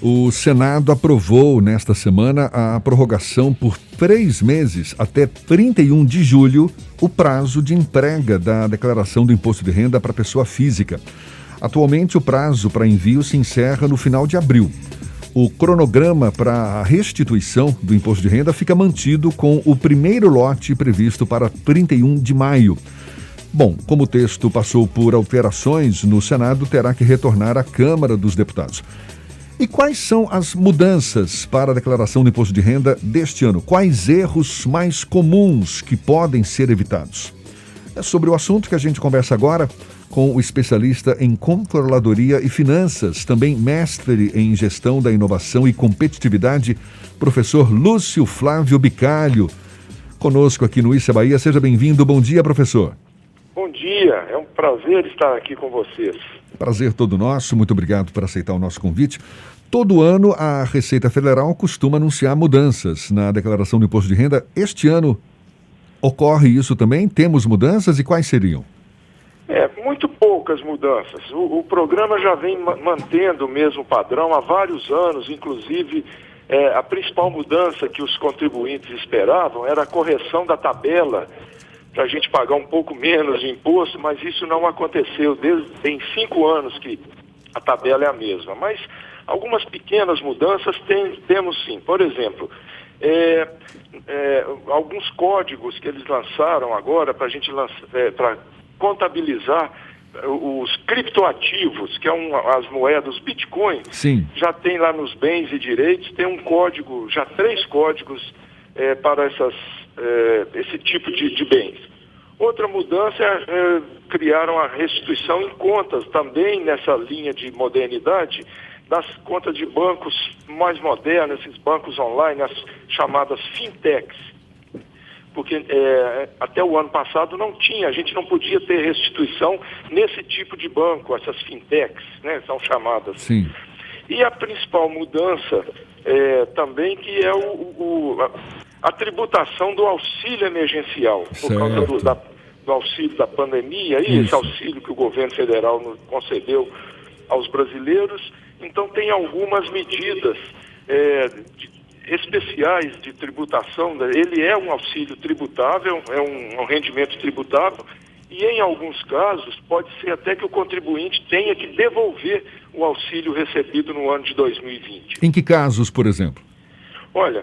O Senado aprovou nesta semana a prorrogação por 3 meses, até 31 de julho, o prazo de entrega da declaração do imposto de renda para pessoa física. Atualmente, o prazo para envio se encerra no final de abril. O cronograma para a restituição do imposto de renda fica mantido com o primeiro lote previsto para 31 de maio. Bom, como o texto passou por alterações no Senado, terá que retornar à Câmara dos Deputados. E quais são as mudanças para a declaração do imposto de renda deste ano? Quais erros mais comuns que podem ser evitados? É sobre o assunto que a gente conversa agora com o especialista em controladoria e finanças, também mestre em gestão da inovação e competitividade, professor Lúcio Flávio Bicalho, conosco aqui no Issa Bahia. Seja bem-vindo. Bom dia, professor. Bom dia, é um prazer estar aqui com vocês. Prazer todo nosso, muito obrigado por aceitar o nosso convite. Todo ano a Receita Federal costuma anunciar mudanças na declaração do imposto de renda. Este ano ocorre isso também? Temos mudanças e quais seriam? Muito poucas mudanças. O programa já vem mantendo o mesmo padrão há vários anos, inclusive a principal mudança que os contribuintes esperavam era a correção da tabela para a gente pagar um pouco menos de imposto, mas isso não aconteceu. Tem 5 anos que a tabela é a mesma. Mas algumas pequenas mudanças temos sim. Por exemplo, alguns códigos que eles lançaram agora para a gente para contabilizar os criptoativos, que as moedas, Bitcoin. Sim. Já tem lá nos bens e direitos, tem um código, já 3 códigos para esse tipo de bens. Outra mudança criaram a restituição em contas, também nessa linha de modernidade, das contas de bancos mais modernos, esses bancos online, as chamadas fintechs. Porque até o ano passado a gente não podia ter restituição nesse tipo de banco, essas fintechs, né, são chamadas. Sim. E a principal mudança também que é a tributação do auxílio emergencial, por causa do auxílio da pandemia, esse auxílio que o governo federal concedeu aos brasileiros. Então tem algumas medidas especiais de tributação. Ele é um auxílio tributável, é um rendimento tributável, e em alguns casos pode ser até que o contribuinte tenha que devolver o auxílio recebido no ano de 2020. Em que casos, por exemplo? Olha,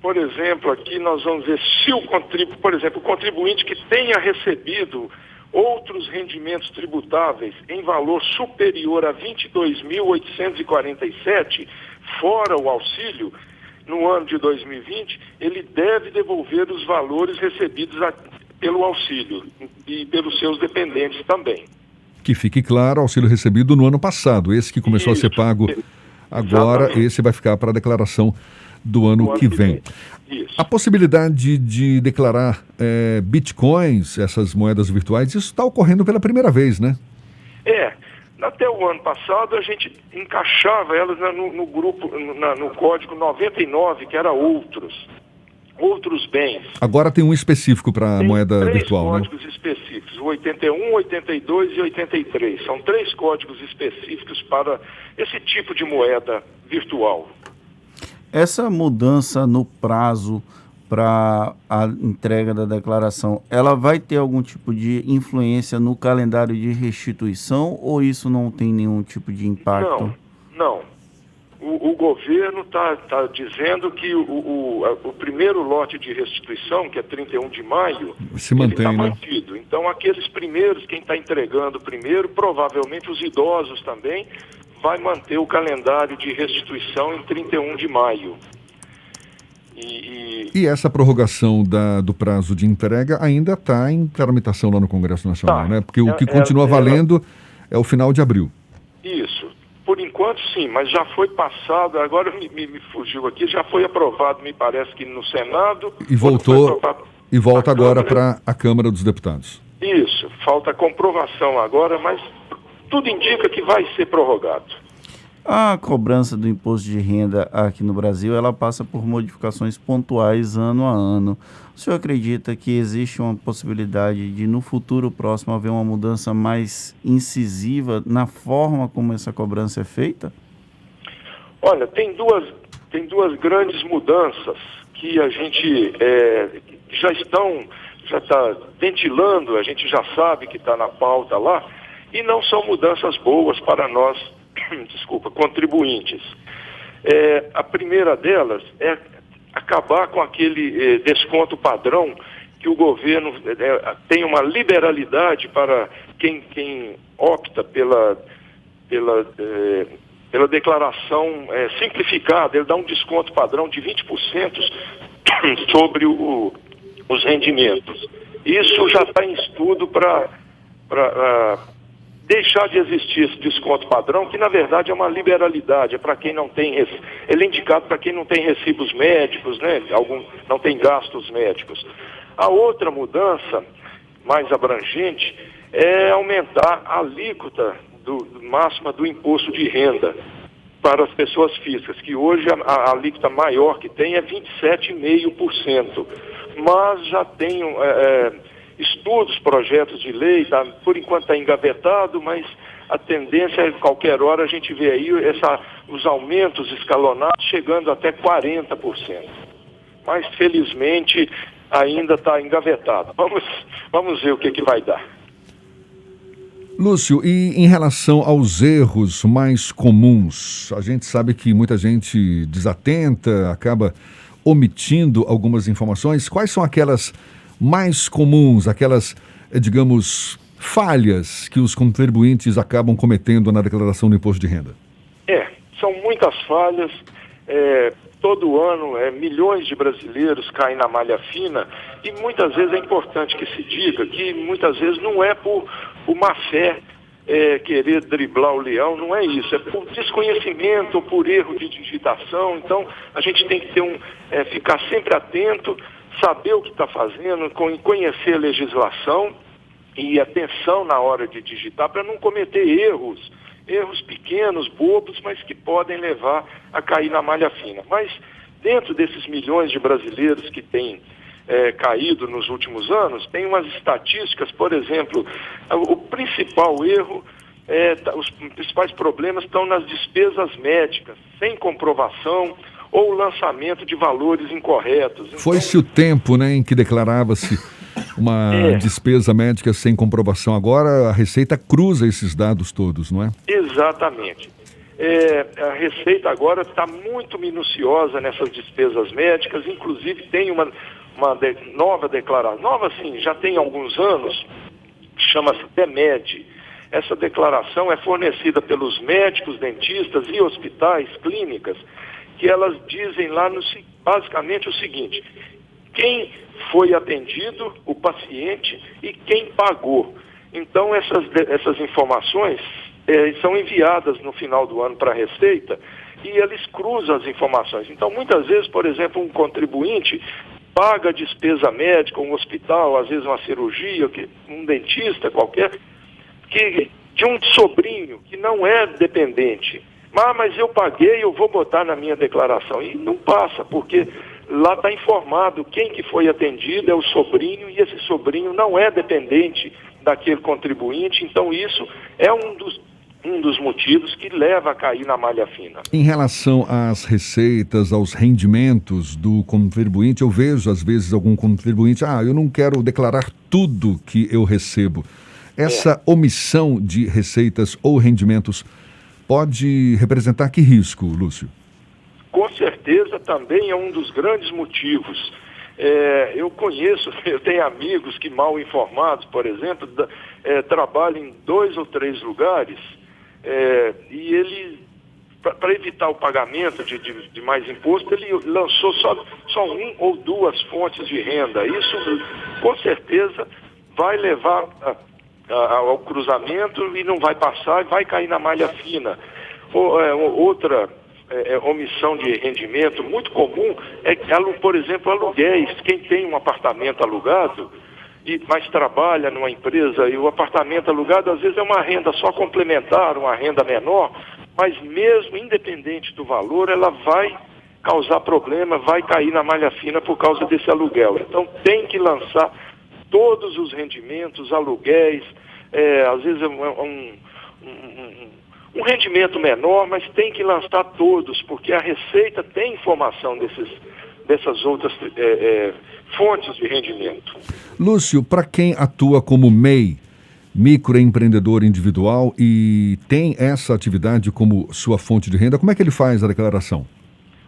por exemplo, aqui nós vamos ver se o contribuinte que tenha recebido outros rendimentos tributáveis em valor superior a 22.847, fora o auxílio, no ano de 2020, ele deve devolver os valores recebidos pelo auxílio e pelos seus dependentes também. Que fique claro, auxílio recebido no ano passado. Esse que começou a ser pago agora, exatamente. Esse vai ficar para a declaração do ano que vem. Isso. A possibilidade de declarar bitcoins, essas moedas virtuais, isso está ocorrendo pela primeira vez, né? Até o ano passado a gente encaixava elas no grupo, no código 99, que era outros bens. Agora tem um específico para a moeda virtual, né? 3 códigos específicos, o 81, 82 e 83. São 3 códigos específicos para esse tipo de moeda virtual. Essa mudança no prazo para a entrega da declaração, ela vai ter algum tipo de influência no calendário de restituição ou isso não tem nenhum tipo de impacto? Não. O governo está dizendo que o primeiro lote de restituição, que é 31 de maio, se mantém, está né? mantido. Então, aqueles primeiros, quem está entregando primeiro, provavelmente os idosos também, vai manter o calendário de restituição em 31 de maio. E essa prorrogação do prazo de entrega ainda está em tramitação lá no Congresso Nacional, né? Porque o que continua valendo é o final de abril. Isso. Por enquanto, sim, mas já foi passado, agora me fugiu aqui, já foi aprovado, me parece que no Senado. E volta agora para a Câmara dos Deputados. Isso, falta a comprovação agora, mas tudo indica que vai ser prorrogado. A cobrança do imposto de renda aqui no Brasil, ela passa por modificações pontuais ano a ano. O senhor acredita que existe uma possibilidade de, no futuro próximo, haver uma mudança mais incisiva na forma como essa cobrança é feita? Olha, tem duas grandes mudanças que a gente já está ventilando, a gente já sabe que está na pauta lá, e não são mudanças boas para nós, contribuintes. A primeira delas é acabar com aquele desconto padrão que o governo tem uma liberalidade para quem opta pela declaração simplificada. Ele dá um desconto padrão de 20% sobre os rendimentos. Isso já está em estudo para deixar de existir esse desconto padrão, que na verdade é uma liberalidade, é para quem não tem, ele é indicado para quem não tem recibos médicos, né? Não tem gastos médicos. A outra mudança, mais abrangente, é aumentar a alíquota máxima do imposto de renda para as pessoas físicas, que hoje a alíquota maior que tem é 27,5%. Mas já tem estudos, projetos de lei, por enquanto está engavetado, mas a tendência é, qualquer hora, a gente vê aí os aumentos escalonados chegando até 40%. Mas, felizmente, ainda está engavetado. Vamos ver o que vai dar. Lúcio, e em relação aos erros mais comuns, a gente sabe que muita gente desatenta, acaba omitindo algumas informações. Quais são aquelas mais comuns, aquelas, digamos, falhas que os contribuintes acabam cometendo na declaração do imposto de renda? São muitas falhas. Todo ano, milhões de brasileiros caem na malha fina, e muitas vezes é importante que se diga que muitas vezes não é por má fé querer driblar o leão, não é isso, é por desconhecimento, por erro de digitação. Então a gente tem que ficar sempre atento, saber o que está fazendo, conhecer a legislação e atenção na hora de digitar para não cometer erros pequenos, bobos, mas que podem levar a cair na malha fina. Mas dentro desses milhões de brasileiros que têm caído nos últimos anos, tem umas estatísticas, por exemplo, o principal erro, os principais problemas estão nas despesas médicas, sem comprovação ou lançamento de valores incorretos. Então, foi-se o tempo, né, em que declarava-se uma despesa médica sem comprovação. Agora a Receita cruza esses dados todos, não é? Exatamente. A Receita agora está muito minuciosa nessas despesas médicas, inclusive tem uma nova declaração, nova sim, já tem alguns anos, chama-se DEMED. Essa declaração é fornecida pelos médicos, dentistas e hospitais, clínicas, que elas dizem lá basicamente o seguinte: quem foi atendido, o paciente, e quem pagou. Então essas informações são enviadas no final do ano para a Receita, e eles cruzam as informações. Então muitas vezes, por exemplo, um contribuinte paga despesa médica, um hospital, às vezes uma cirurgia, um dentista qualquer, de um sobrinho que não é dependente. Mas eu paguei, eu vou botar na minha declaração. E não passa, porque lá está informado quem que foi atendido, é o sobrinho, e esse sobrinho não é dependente daquele contribuinte. Então isso é um dos motivos que leva a cair na malha fina. Em relação às receitas, aos rendimentos do contribuinte, eu vejo às vezes algum contribuinte, eu não quero declarar tudo que eu recebo. Essa omissão de receitas ou rendimentos pode representar que risco, Lúcio? Com certeza também é um dos grandes motivos. Eu tenho amigos que, mal informados, por exemplo, trabalham em 2 ou 3 lugares, e ele, para evitar o pagamento de mais imposto, ele lançou só 1 ou 2 fontes de renda. Isso, com certeza, vai levar ao cruzamento e não vai passar, e vai cair na malha fina. Outra omissão de rendimento muito comum é, por exemplo, aluguéis. Quem tem um apartamento alugado, mas trabalha numa empresa, e o apartamento alugado às vezes é uma renda só complementar, uma renda menor, mas mesmo independente do valor, ela vai causar problema, vai cair na malha fina por causa desse aluguel. Então tem que lançar todos os rendimentos, aluguéis, às vezes um rendimento menor, mas tem que lançar todos, porque a Receita tem informação dessas outras fontes de rendimento. Lúcio, para quem atua como MEI, microempreendedor individual, e tem essa atividade como sua fonte de renda, como é que ele faz a declaração?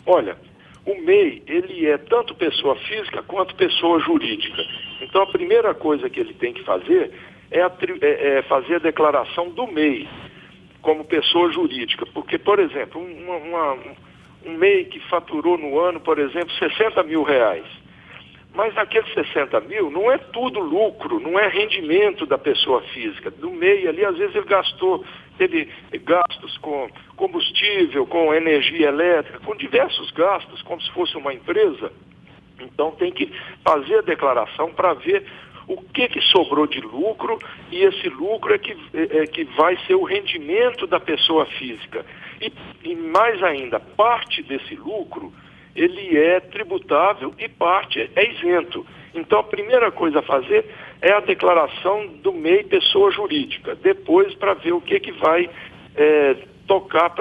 Olha, o MEI, ele é tanto pessoa física quanto pessoa jurídica. Então, a primeira coisa que ele tem que fazer é fazer a declaração do MEI como pessoa jurídica. Porque, por exemplo, um MEI que faturou no ano, por exemplo, R$60 mil, mas naqueles 60 mil não é tudo lucro, não é rendimento da pessoa física. Do MEI ali, às vezes ele teve gastos com combustível, com energia elétrica, com diversos gastos, como se fosse uma empresa. Então tem que fazer a declaração para ver o que sobrou de lucro, e esse lucro é que vai ser o rendimento da pessoa física. E mais ainda, parte desse lucro ele é tributável e parte é isento. Então, a primeira coisa a fazer é a declaração do MEI pessoa jurídica. Depois, para ver o que vai tocar,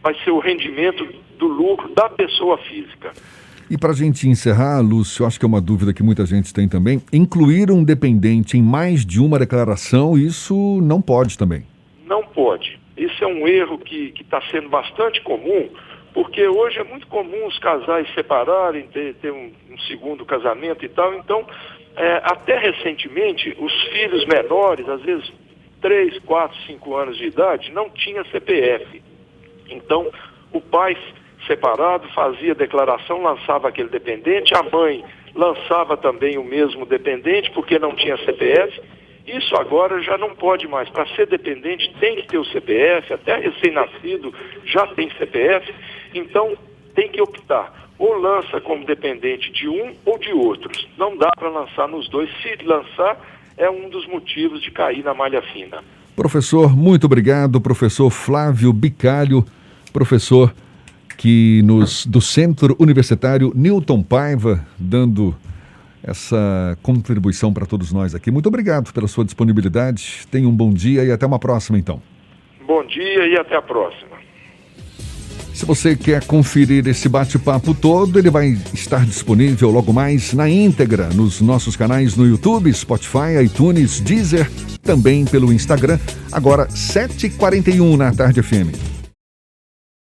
vai ser o rendimento do lucro da pessoa física. E para a gente encerrar, Lúcio, acho que é uma dúvida que muita gente tem também, incluir um dependente em mais de uma declaração, isso não pode também? Não pode. Isso é um erro que está sendo bastante comum, porque hoje é muito comum os casais separarem, ter um segundo casamento e tal. Então, até recentemente, os filhos menores, às vezes 3, 4, 5 anos de idade, não tinha CPF. Então, o pai separado fazia declaração, lançava aquele dependente, a mãe lançava também o mesmo dependente, porque não tinha CPF. Isso agora já não pode mais. Para ser dependente tem que ter o CPF, até recém-nascido já tem CPF. Então tem que optar. Ou lança como dependente de um ou de outros. Não dá para lançar nos dois. Se lançar, é um dos motivos de cair na malha fina. Professor, muito obrigado. Professor Flávio Bicalho, professor do Centro Universitário Newton Paiva, dando essa contribuição para todos nós aqui. Muito obrigado pela sua disponibilidade. Tenha um bom dia e até uma próxima, então. Bom dia e até a próxima. Se você quer conferir esse bate-papo todo, ele vai estar disponível logo mais na íntegra nos nossos canais no YouTube, Spotify, iTunes, Deezer, também pelo Instagram. Agora, 7h41 na Tarde FM.